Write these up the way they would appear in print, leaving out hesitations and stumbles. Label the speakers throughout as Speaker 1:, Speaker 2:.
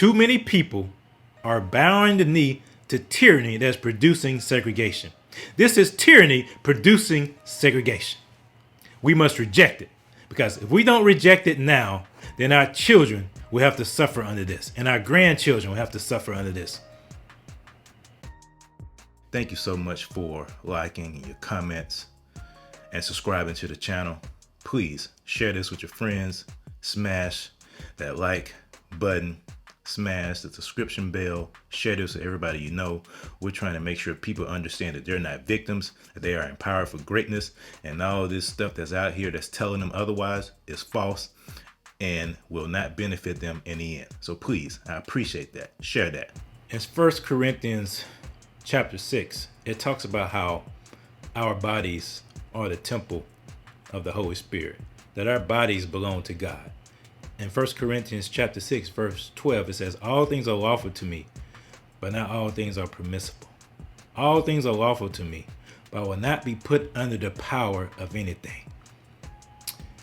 Speaker 1: Too many people are bowing the knee to tyranny that's producing segregation. This is tyranny producing segregation. We must reject it, because if we don't reject it now, then our children will have to suffer under this, and our grandchildren will have to suffer under this. Thank you so much for liking your comments and subscribing to the channel. Please share this with your friends. Smash that like button. Smash the subscription bell. Share this with everybody you know. We're trying to make sure people understand that they're not victims, that they are empowered for greatness, and all this stuff that's out here that's telling them otherwise is false and will not benefit them in the end. So please, I appreciate that. Share that. In 1 Corinthians chapter 6, it talks about how our bodies are the temple of the Holy Spirit, that our bodies belong to God. In 1 Corinthians chapter 6, verse 12, it says, all things are lawful to me, but not all things are permissible. All things are lawful to me, but I will not be put under the power of anything.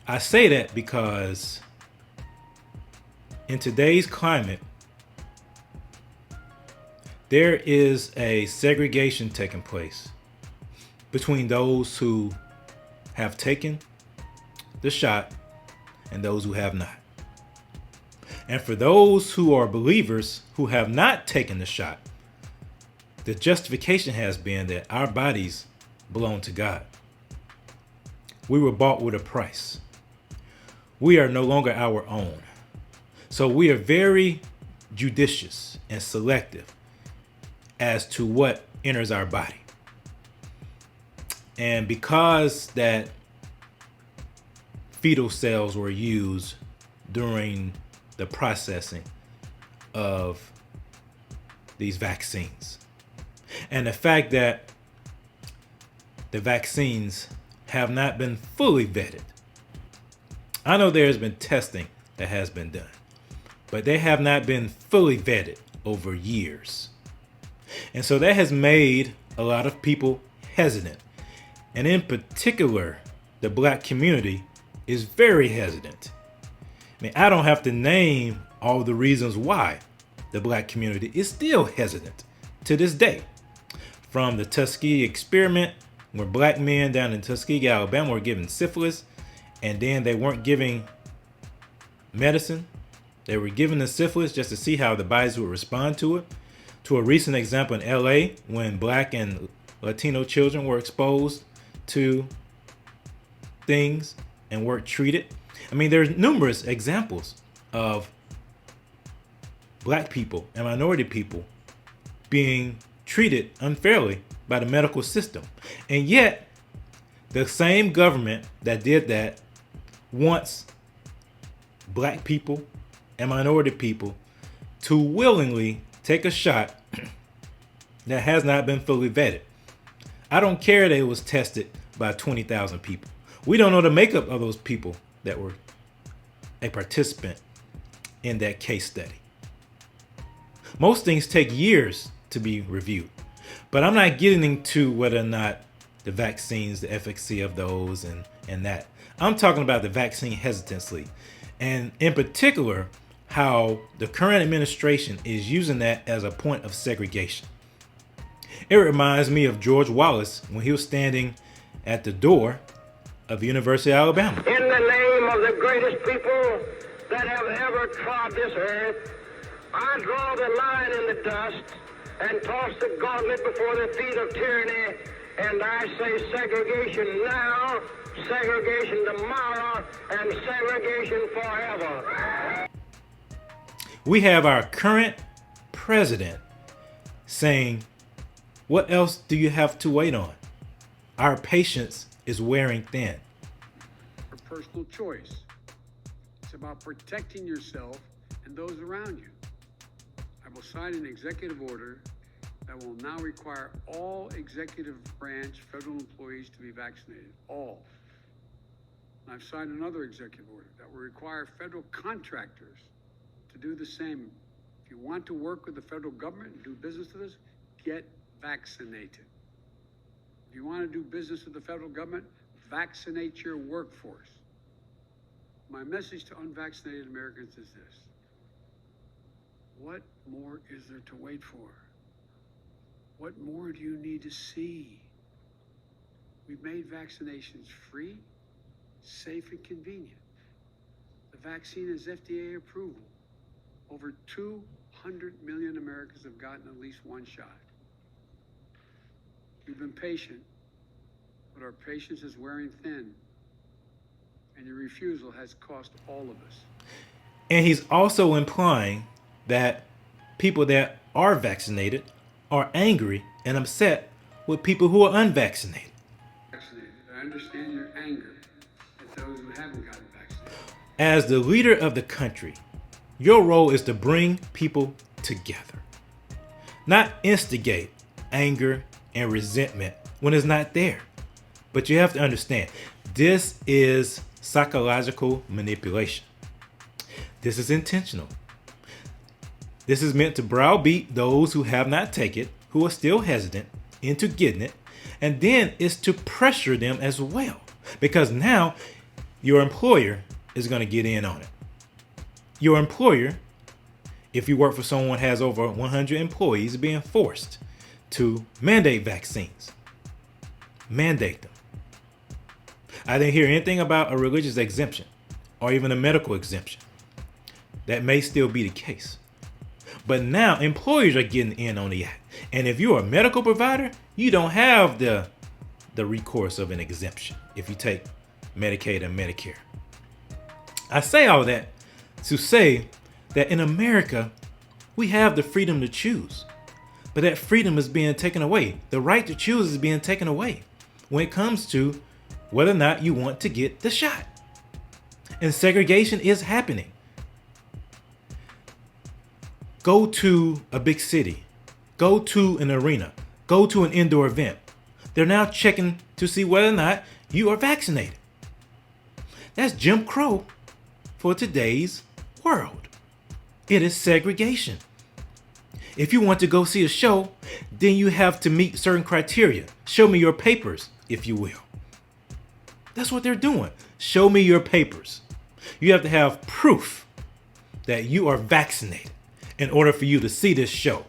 Speaker 1: I say that because in today's climate, there is a segregation taking place between those who have taken the shot and those who have not. And for those who are believers who have not taken the shot, the justification has been that our bodies belong to God. We were bought with a price. We are no longer our own. So we are very judicious and selective as to what enters our body. And because that fetal cells were used during the processing of these vaccines, and the fact that the vaccines have not been fully vetted. I know there has been testing that has been done, but they have not been fully vetted over years. And so that has made a lot of people hesitant. And in particular, the black community is very hesitant. I mean, I don't have to name all the reasons why the black community is still hesitant to this day. From the Tuskegee experiment, where black men down in Tuskegee, Alabama were given syphilis, and then they weren't giving medicine. They were given the syphilis just to see how the bodies would respond to it. To a recent example in LA, when black and Latino children were exposed to things and weren't treated. I mean, there's numerous examples of black people and minority people being treated unfairly by the medical system. And yet, the same government that did that wants black people and minority people to willingly take a shot that has not been fully vetted. I don't care that it was tested by 20,000 people. We don't know the makeup of those people that were a participant in that case study. Most things take years to be reviewed, but I'm not getting into whether or not the vaccines, the efficacy of those and that. I'm talking about the vaccine hesitancy, and in particular, how the current administration is using that as a point of segregation. It reminds me of George Wallace when he was standing at the door of the University of Alabama.
Speaker 2: In the name of the greatest people that have ever trod this earth, I draw the line in the dust and toss the gauntlet before the feet of tyranny, and I say segregation now, segregation tomorrow, and segregation forever.
Speaker 1: We have our current president saying, what else do you have to wait on? Our patience is wearing thin.
Speaker 3: For personal choice. It's about protecting yourself and those around you. I will sign an executive order that will now require all executive branch federal employees to be vaccinated. All. And I've signed another executive order that will require federal contractors to do the same. If you want to work with the federal government and do business with us, get vaccinated. If you want to do business with the federal government, vaccinate your workforce. My message to unvaccinated Americans is this: What more is there to wait for? What more do you need to see? We've made vaccinations free, safe, and convenient. The vaccine has FDA approval. Over 200 million Americans have gotten at least one shot. We've been patient, but our patience is wearing thin, and your refusal has cost all of us.
Speaker 1: And he's also implying that people that are vaccinated are angry and upset with people who are unvaccinated.
Speaker 3: I understand your anger at those who haven't gotten vaccinated.
Speaker 1: As the leader of the country, your role is to bring people together, not instigate anger and resentment when it's not there. But you have to understand, this is psychological manipulation. This is intentional. This is meant to browbeat those who have not taken it, who are still hesitant, into getting it. And then it's to pressure them as well. Because now your employer is going to get in on it. Your employer, if you work for someone who has over 100 employees, is being forced to mandate vaccines. Mandate them. I didn't hear anything about a religious exemption or even a medical exemption. That may still be the case. But now employers are getting in on the act. And if you're a medical provider, you don't have the recourse of an exemption if you take Medicaid and Medicare. I say all that to say that in America, we have the freedom to choose. But that freedom is being taken away. The right to choose is being taken away when it comes to whether or not you want to get the shot. And segregation is happening. Go to a big city. Go to an arena. Go to an indoor event. They're now checking to see whether or not you are vaccinated. That's Jim Crow for today's world. It is segregation. If you want to go see a show, then you have to meet certain criteria. Show me your papers, if you will. That's what they're doing. Show me your papers. You have to have proof that you are vaccinated in order for you to see this show.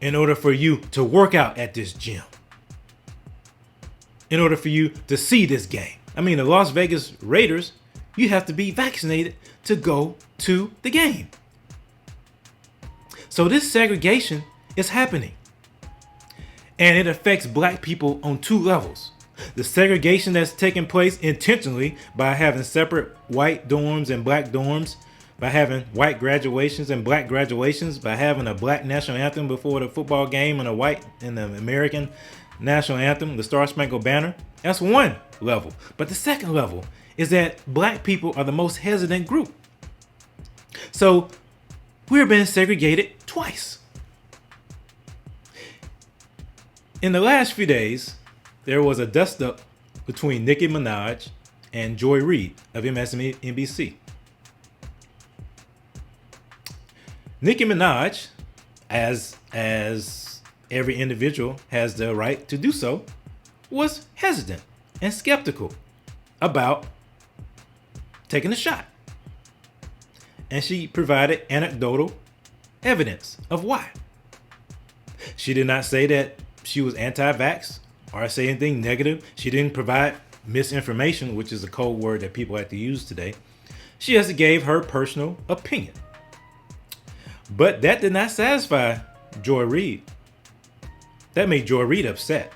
Speaker 1: In order for you to work out at this gym. In order for you to see this game. I mean, the Las Vegas Raiders, you have to be vaccinated to go to the game. So this segregation is happening. And it affects black people on two levels. The segregation that's taking place intentionally by having separate white dorms and black dorms, by having white graduations and black graduations, by having a black national anthem before the football game and a white and the American national anthem, the Star Spangled Banner. That's one level. But the second level is that black people are the most hesitant group. So we're being segregated twice. In the last few days, there was a dust-up between Nikki Minaj and Joy Reid of MSNBC. Nikki Minaj, as every individual has the right to do so, was hesitant and skeptical about taking a shot. And she provided anecdotal evidence of why. She did not say that she was anti-vax or say anything negative. She didn't provide misinformation, which is a code word that people have to use today. She just gave her personal opinion. But that did not satisfy Joy Reid. That made Joy Reid upset.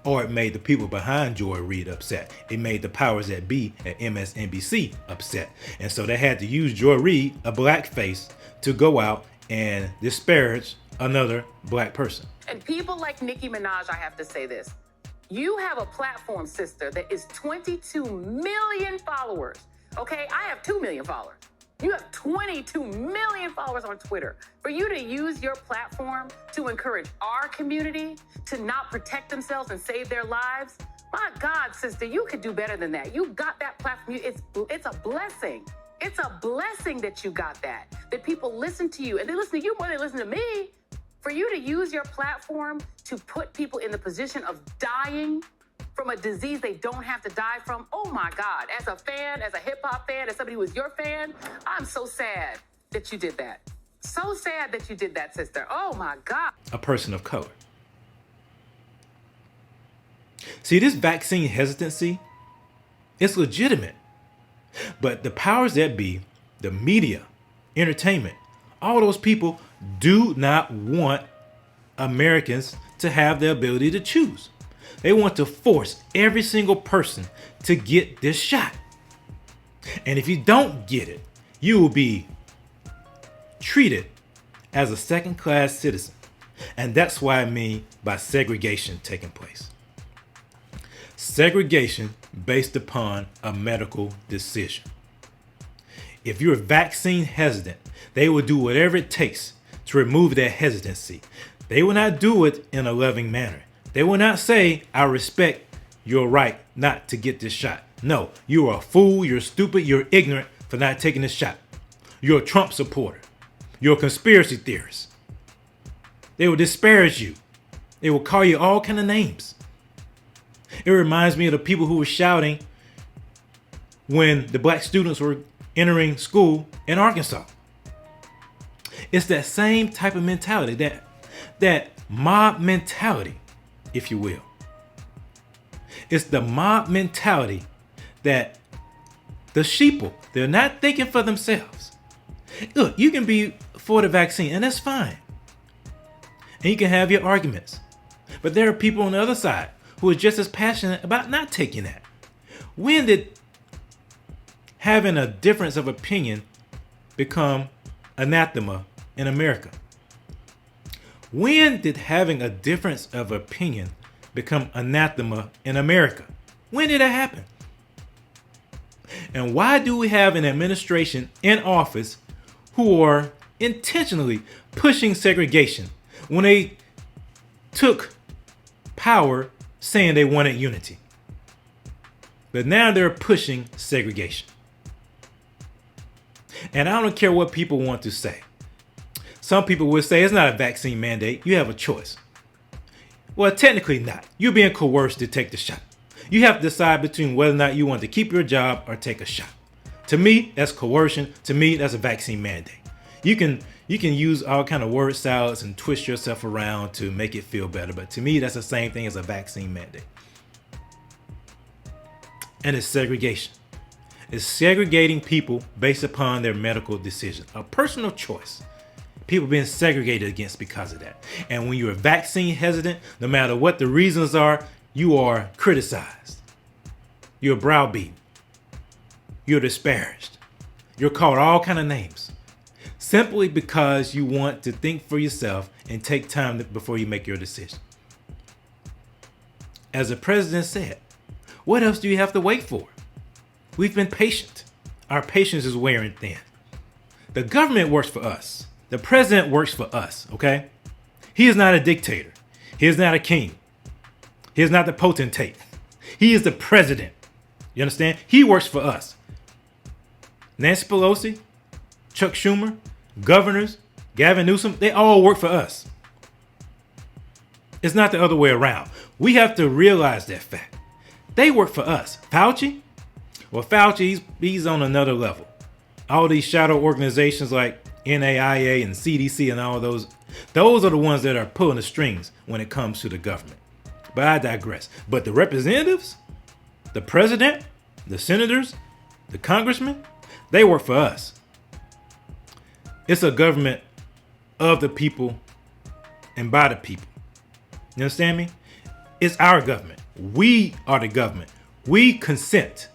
Speaker 1: Or it made the people behind Joy Reid upset. It made the powers that be at MSNBC upset. And so they had to use Joy Reid, a black face, to go out and disparage another black person.
Speaker 4: And people like Nikki Minaj, I have to say this. You have a platform, sister, that is 22 million followers. Okay, I have 2 million followers. You have 22 million followers on Twitter. For you to use your platform to encourage our community to not protect themselves and save their lives, my God, sister, you could do better than that. You got that platform. It's a blessing. It's a blessing that you got that people listen to you. And they listen to you more than they listen to me. For you to use your platform to put people in the position of dying from a disease they don't have to die from. Oh my God, as a fan, as a hip hop fan, as somebody who is your fan, I'm so sad that you did that. So sad that you did that, sister. Oh my God.
Speaker 1: A person of color. See, this vaccine hesitancy, it's legitimate. But the powers that be, the media, entertainment, all those people do not want Americans to have the ability to choose. They want to force every single person to get this shot. And if you don't get it, you will be treated as a second-class citizen. And that's what I mean by segregation taking place. Segregation based upon a medical decision. If you're vaccine hesitant, they will do whatever it takes to remove that hesitancy. They will not do it in a loving manner. They will not say, I respect your right not to get this shot. No, you are a fool, you're stupid, you're ignorant for not taking this shot. You're a Trump supporter. You're a conspiracy theorist. They will disparage you. They will call you all kind of names. It reminds me of the people who were shouting when the black students were entering school in Arkansas. It's that same type of mentality, that mob mentality, if you will. It's the mob mentality that the sheeple, they're not thinking for themselves. Look, you can be for the vaccine, and that's fine. And you can have your arguments. But there are people on the other side who are just as passionate about not taking that. When did having a difference of opinion become anathema in America? When did having a difference of opinion become anathema in America? When did that happen? And why do we have an administration in office who are intentionally pushing segregation when they took power saying they wanted unity? But now they're pushing segregation. And I don't care what people want to say. Some people will say it's not a vaccine mandate. You have a choice. Well, technically not. You're being coerced to take the shot. You have to decide between whether or not you want to keep your job or take a shot. To me, that's coercion. To me, that's a vaccine mandate. You can use all kind of word salads and twist yourself around to make it feel better. But to me, that's the same thing as a vaccine mandate. And it's segregation. It's segregating people based upon their medical decision, a personal choice. People being segregated against because of that. And when you're vaccine hesitant, no matter what the reasons are, you are criticized. You're browbeaten. You're disparaged. You're called all kind of names. Simply because you want to think for yourself and take time before you make your decision. As the president said, what else do you have to wait for? We've been patient. Our patience is wearing thin. The government works for us. The president works for us, okay? He is not a dictator. He is not a king. He is not the potentate. He is the president. You understand? He works for us. Nancy Pelosi, Chuck Schumer, governors, Gavin Newsom, they all work for us. It's not the other way around. We have to realize that fact. They work for us. Fauci? Well, Fauci, he's on another level. All these shadow organizations like NAIA and CDC and all those are the ones that are pulling the strings when it comes to the government. But I digress. But the representatives, the president, the senators, the congressmen, they work for us. It's a government of the people and by the people. You understand me? It's our government. We are the government. We consent.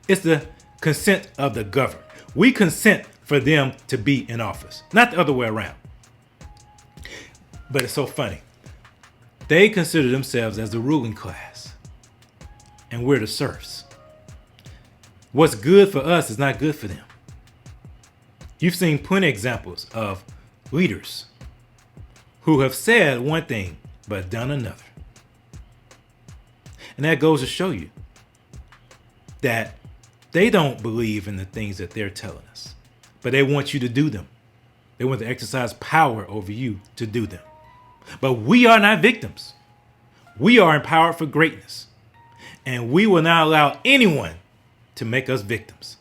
Speaker 1: It's the consent of the governed. We consent for them to be in office, not the other way around. But it's so funny. They consider themselves as the ruling class, and we're the serfs. What's good for us is not good for them. You've seen plenty of examples of leaders who have said one thing but done another. And that goes to show you that they don't believe in the things that they're telling us, but they want you to do them. They want to exercise power over you to do them. But we are not victims. We are empowered for greatness. And we will not allow anyone to make us victims.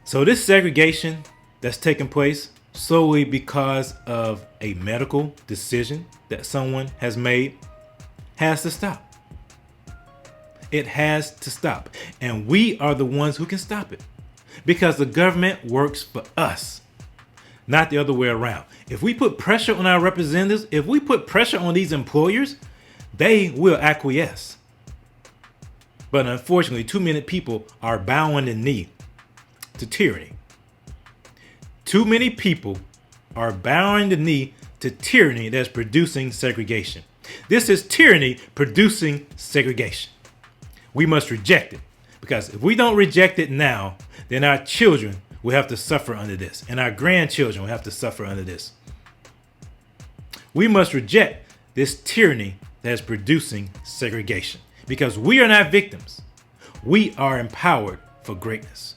Speaker 1: So this segregation that's taking place solely because of a medical decision that someone has made has to stop. It has to stop. And we are the ones who can stop it. Because the government works for us, not the other way around. If we put pressure on our representatives, if we put pressure on these employers, they will acquiesce. But unfortunately, too many people are bowing the knee to tyranny. Too many people are bowing the knee to tyranny that's producing segregation. This is tyranny producing segregation. We must reject it, because if we don't reject it now, then our children will have to suffer under this, and our grandchildren will have to suffer under this. We must reject this tyranny that is producing segregation, because we are not victims. We are empowered for greatness.